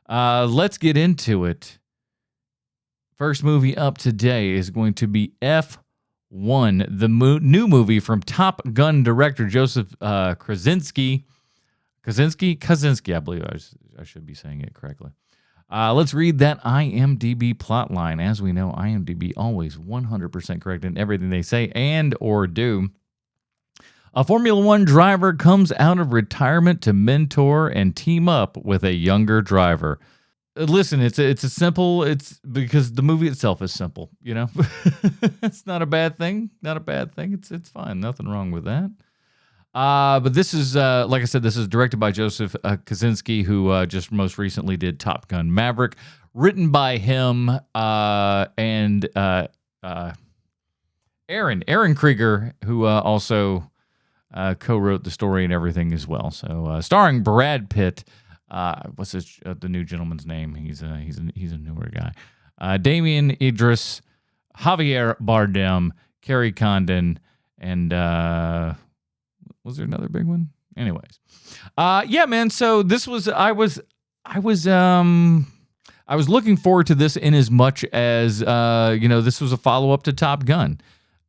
Let's get into it. First movie up today is going to be F1, the new movie from Top Gun director Joseph Krasinski. Kaczynski, I believe I should be saying it correctly. Let's read that IMDb plotline. As we know, IMDb always 100% correct in everything they say and or do. A Formula One driver comes out of retirement to mentor and team up with a younger driver. Listen, it's because the movie itself is simple, you know. It's not a bad thing. Not a bad thing. It's fine. Nothing wrong with that. But this is, like I said, this is directed by Joseph Kaczynski, who just most recently did Top Gun Maverick, written by him and Aaron Krieger, who also co-wrote the story and everything as well. So starring Brad Pitt. What's the new gentleman's name? He's a newer guy. Damien Idris, Javier Bardem, Kerry Condon, and was there another big one? Anyways, yeah, man. So this was I was looking forward to this in as much as this was a follow up to Top Gun,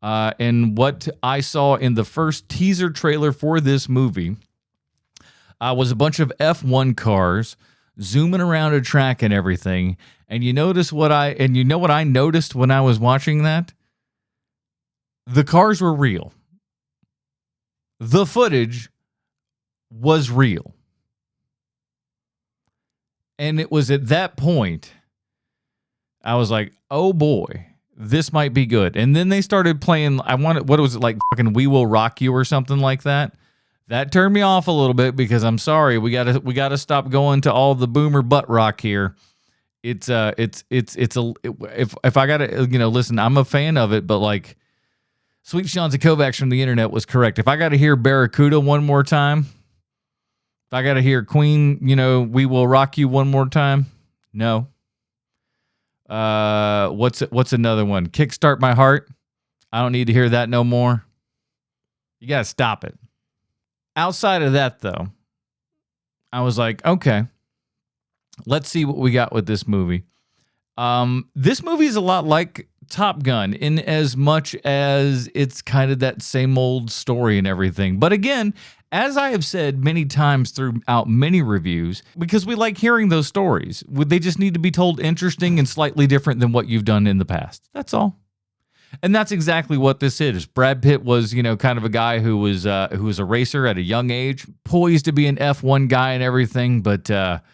and what I saw in the first teaser trailer for this movie. Was a bunch of F1 cars zooming around a track and everything. And you know what I noticed when I was watching that? The cars were real. The footage was real. And it was at that point I was like, oh boy, this might be good. And then they started playing, what was it, like fucking We Will Rock You or something like that? That turned me off a little bit because I'm sorry, we gotta stop going to all the boomer butt rock here. If I gotta listen, I'm a fan of it, but like Sweet Seanza Kovacs from the internet was correct. If I gotta hear Barracuda one more time, if I gotta hear Queen, We Will Rock You one more time, no. What's another one? Kickstart My Heart. I don't need to hear that no more. You gotta stop it. Outside of that, though, I was like, okay, let's see what we got with this movie. This movie is a lot like Top Gun in as much as it's kind of that same old story and everything. But again, as I have said many times throughout many reviews, because we like hearing those stories, they just need to be told interesting and slightly different than what you've done in the past. That's all. And that's exactly what this is. Brad Pitt was, kind of a guy who was a racer at a young age, poised to be an F1 guy and everything. But, and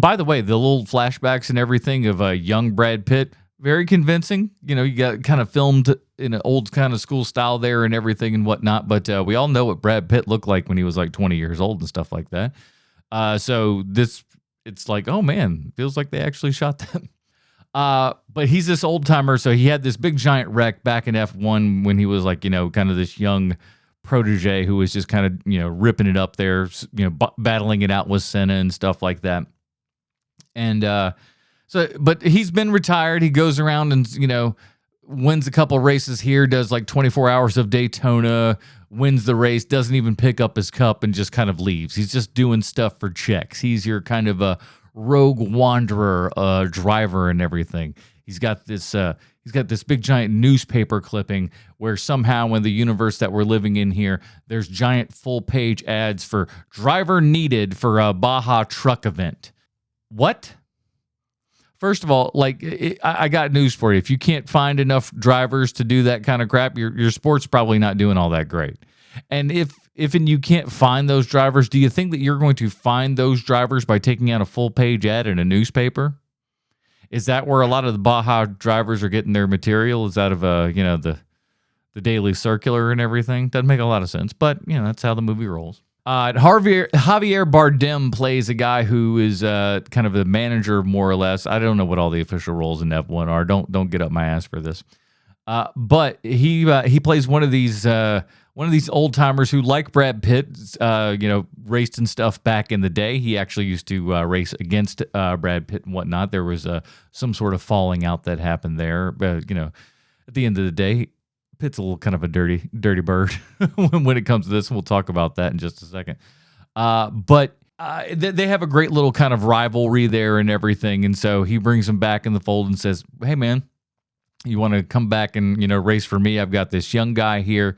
by the way, the little flashbacks and everything of young Brad Pitt, very convincing. You got kind of filmed in an old kind of school style there and everything and whatnot. But we all know what Brad Pitt looked like when he was like 20 years old and stuff like that. So it's like, oh man, feels like they actually shot that. But he's this old timer, so he had this big giant wreck back in F1 when he was like, kind of this young protege who was just kind of, ripping it up there, battling it out with Senna and stuff like that. And but he's been retired. He goes around and, wins a couple races here, does like 24 hours of Daytona, wins the race, doesn't even pick up his cup and just kind of leaves. He's just doing stuff for checks. He's your kind of a rogue wanderer driver and everything. He's got this big giant newspaper clipping where somehow in the universe that we're living in here, there's giant full page ads for driver needed for a Baja truck event. What? First of all, I got news for you. If you can't find enough drivers to do that kind of crap, your sport's probably not doing all that great. And if you can't find those drivers, do you think that you're going to find those drivers by taking out a full page ad in a newspaper? Is that where a lot of the Baja drivers are getting their material? Is that of the Daily Circular and everything? Doesn't make a lot of sense, but that's how the movie rolls. Javier Bardem plays a guy who is kind of the manager, more or less. I don't know what all the official roles in F1 are. Don't get up my ass for this. But he plays one of these old timers who, like Brad Pitt, raced and stuff back in the day. He actually used to race against Brad Pitt and whatnot. There was some sort of falling out that happened there. At the end of the day, Pitt's a little kind of a dirty bird when it comes to this. We'll talk about that in just a second. But They have a great little kind of rivalry there and everything. And so he brings him back in the fold and says, hey, man, you want to come back and, race for me? I've got this young guy here.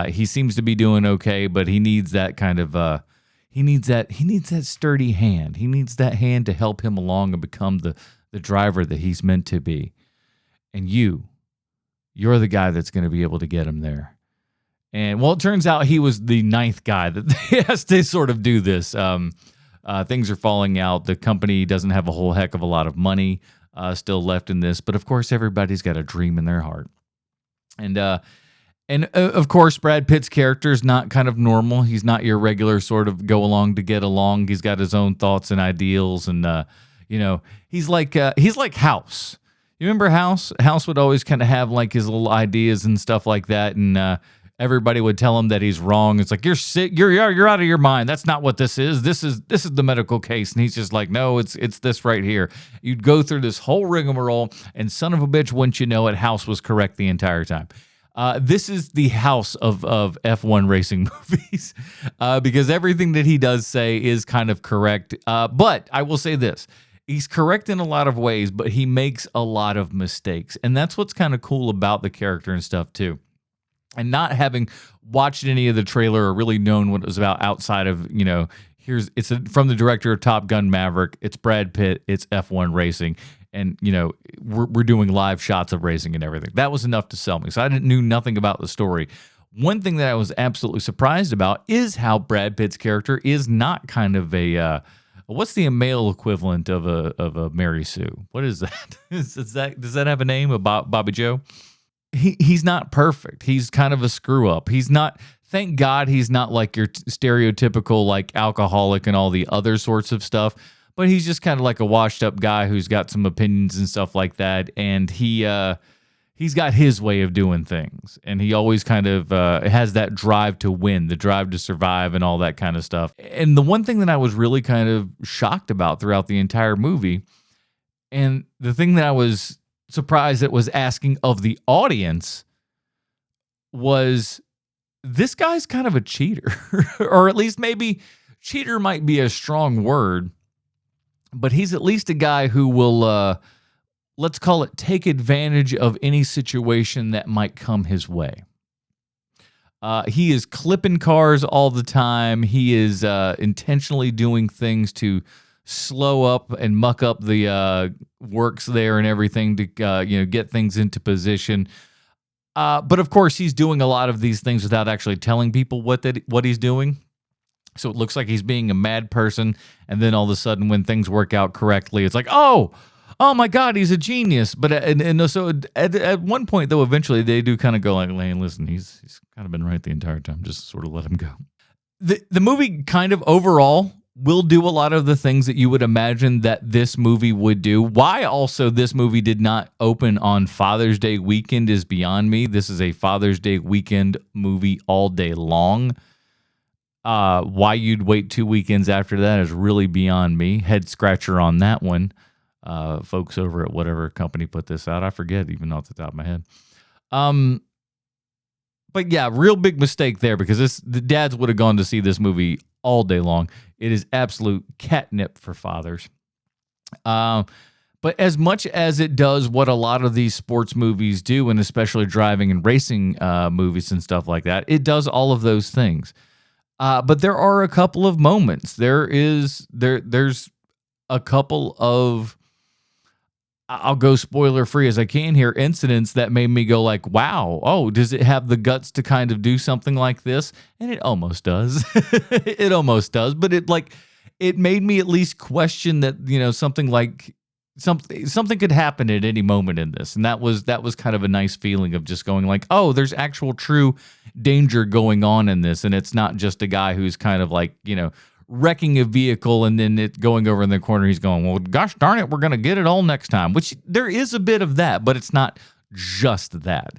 He seems to be doing okay, but he needs that kind of, he needs that sturdy hand. He needs that hand to help him along and become the driver that he's meant to be. And you're the guy that's going to be able to get him there. And, well, it turns out he was the ninth guy that has to sort of do this. Things are falling out. The company doesn't have a whole heck of a lot of money still left in this. But, of course, everybody's got a dream in their heart. And of course, Brad Pitt's character is not kind of normal. He's not your regular sort of go along to get along. He's got his own thoughts and ideals. And, he's like House. You remember House? House would always kind of have like his little ideas and stuff like that. And, everybody would tell him that he's wrong. It's like, you're sick. You're out of your mind. That's not what this is. This is the medical case. And he's just like, no, it's this right here. You'd go through this whole rigmarole, and son of a bitch, wouldn't you know it, House was correct the entire time. This is the House of F1 racing movies because everything that he does say is kind of correct. But I will say this. He's correct in a lot of ways, but he makes a lot of mistakes. And that's what's kind of cool about the character and stuff, too. And not having watched any of the trailer or really known what it was about outside of, it's from the director of Top Gun Maverick. It's Brad Pitt. It's F1 racing. And, we're doing live shots of racing and everything. That was enough to sell me. So I knew nothing about the story. One thing that I was absolutely surprised about is how Brad Pitt's character is not kind of a, what's the male equivalent of a Mary Sue? What is that? Does that have a name? Bobby Joe? He's not perfect. He's kind of a screw up. He's not, thank God he's not like your stereotypical like alcoholic and all the other sorts of stuff, but he's just kind of like a washed up guy who's got some opinions and stuff like that. And he's got his way of doing things. And he always kind of has that drive to win, the drive to survive and all that kind of stuff. And the one thing that I was really kind of shocked about throughout the entire movie, and the thing that I was surprised it was asking of the audience, was this guy's kind of a cheater. Or at least maybe cheater might be a strong word, but he's at least a guy who will, let's call it, take advantage of any situation that might come his way. He is clipping cars all the time. He is intentionally doing things to slow up and muck up the works there and everything to get things into position. But of course, he's doing a lot of these things without actually telling people what he's doing. So it looks like he's being a mad person. And then all of a sudden, when things work out correctly, it's like, oh my God, he's a genius. But so at one point, though, eventually they do kind of go like, hey, listen, he's kind of been right the entire time. Just sort of let him go. The movie kind of overall will do a lot of the things that you would imagine that this movie would do. Why also this movie did not open on Father's Day weekend is beyond me. This is a Father's Day weekend movie all day long. Why you'd wait 2 weekends after that is really beyond me. Head scratcher on that one. Folks over at whatever company put this out. I forget even off the top of my head. But yeah, real big mistake there because the dads would have gone to see this movie all day long. It is absolute catnip for fathers. But as much as it does what a lot of these sports movies do, and especially driving and racing movies and stuff like that, it does all of those things. But there are a couple of moments. There's a couple of, I'll go spoiler free as I can here, incidents that made me go like, wow, oh, does it have the guts to kind of do something like this? And it almost does. It almost does. But it made me at least question that, something could happen at any moment in this. And that was kind of a nice feeling of just going like, oh, there's actual true danger going on in this. And it's not just a guy who's kind of like, wrecking a vehicle and then it going over in the corner. He's going, well, gosh darn it, we're going to get it all next time, which there is a bit of that, but it's not just that.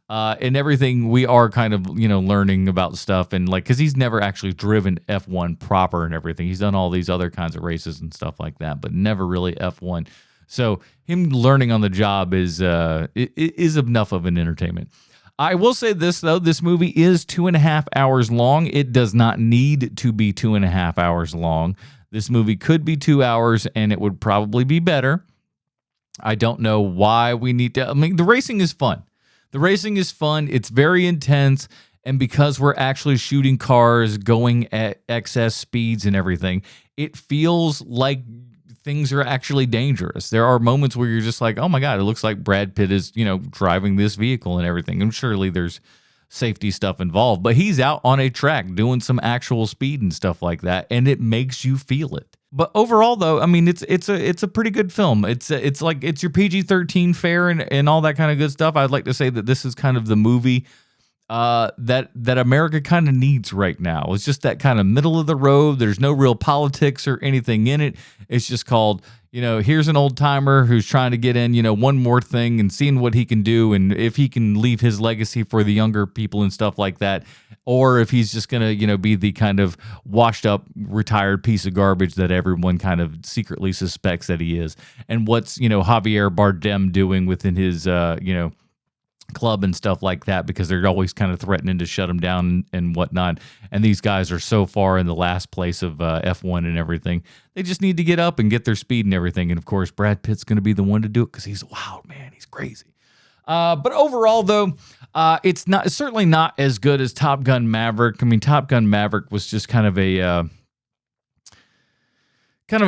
And everything we are kind of, learning about stuff and like, cause he's never actually driven F1 proper and everything. He's done all these other kinds of races and stuff like that, but never really F1. So him learning on the job is enough of an entertainment. I will say this, though. This movie is 2.5 hours long. It does not need to be 2.5 hours long. This movie could be 2 hours, and it would probably be better. I don't know why we need to. I mean, the racing is fun. The racing is fun. It's very intense. And because we're actually shooting cars going at excess speeds and everything, it feels like things are actually dangerous. There are moments where you're just like, oh my God, it looks like Brad Pitt is, driving this vehicle and everything. And surely there's safety stuff involved, but he's out on a track doing some actual speed and stuff like that. And it makes you feel it. But overall, though, I mean, it's a pretty good film. It's your PG-13 fare and all that kind of good stuff. I'd like to say that this is kind of the movie that America kind of needs right now. It's just that kind of middle of the road. There's no real politics or anything in it. It's just called, here's an old timer who's trying to get in, one more thing and seeing what he can do, and if he can leave his legacy for the younger people and stuff like that, or if he's just gonna, be the kind of washed up, retired piece of garbage that everyone kind of secretly suspects that he is. And what's, Javier Bardem doing within his, club and stuff like that, because they're always kind of threatening to shut him down and whatnot. And these guys are so far in the last place of F1 and everything. They just need to get up and get their speed and everything. And of course, Brad Pitt's going to be the one to do it because he's a wild man. He's crazy. But overall, though, it's certainly not as good as Top Gun Maverick. I mean, Top Gun Maverick was just kind of a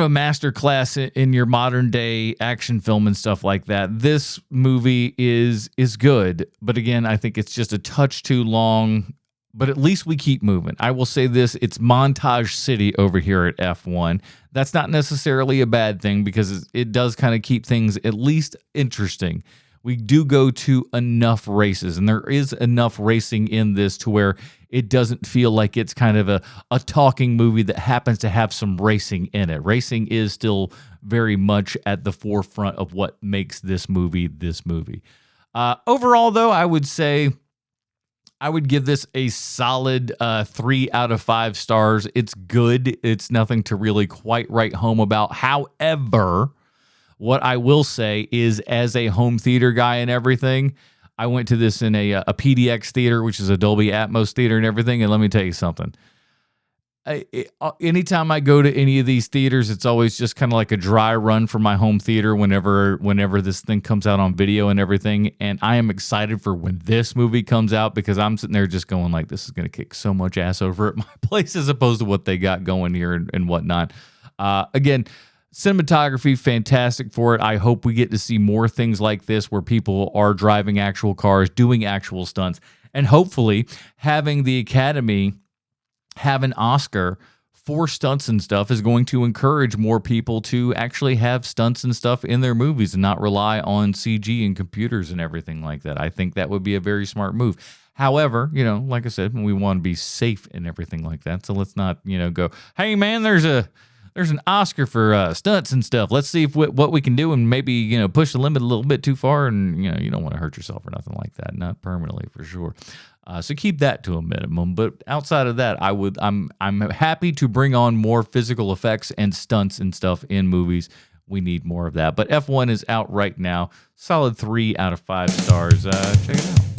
master class in your modern day action film and stuff like that. This movie is good, but again, I think it's just a touch too long, but at least we keep moving. I will say this, it's montage city over here at F1. That's not necessarily a bad thing because it does kind of keep things at least interesting. We do go to enough races, and there is enough racing in this to where it doesn't feel like it's kind of a talking movie that happens to have some racing in it. Racing is still very much at the forefront of what makes this movie this movie. Overall, though, I would say I would give this a solid 3 out of 5 stars. It's good. It's nothing to really quite write home about. However, what I will say is, as a home theater guy and everything, I went to this in a PDX theater, which is a Dolby Atmos theater and everything. And let me tell you something. Anytime I go to any of these theaters, it's always just kind of like a dry run for my home theater whenever this thing comes out on video and everything. And I am excited for when this movie comes out, because I'm sitting there just going like, this is going to kick so much ass over at my place as opposed to what they got going here and whatnot. Again, cinematography, fantastic for it. I hope we get to see more things like this where people are driving actual cars, doing actual stunts, and hopefully having the Academy have an Oscar for stunts and stuff is going to encourage more people to actually have stunts and stuff in their movies and not rely on CG and computers and everything like that. I think that would be a very smart move. However, like I said, we want to be safe and everything like that. So let's not, go, hey man, there's an Oscar for stunts and stuff. Let's see what we can do and maybe, push the limit a little bit too far. And, you don't want to hurt yourself or nothing like that. Not permanently, for sure. So keep that to a minimum. But outside of that, I'm happy to bring on more physical effects and stunts and stuff in movies. We need more of that. But F1 is out right now. Solid 3 out of 5 stars. Check it out.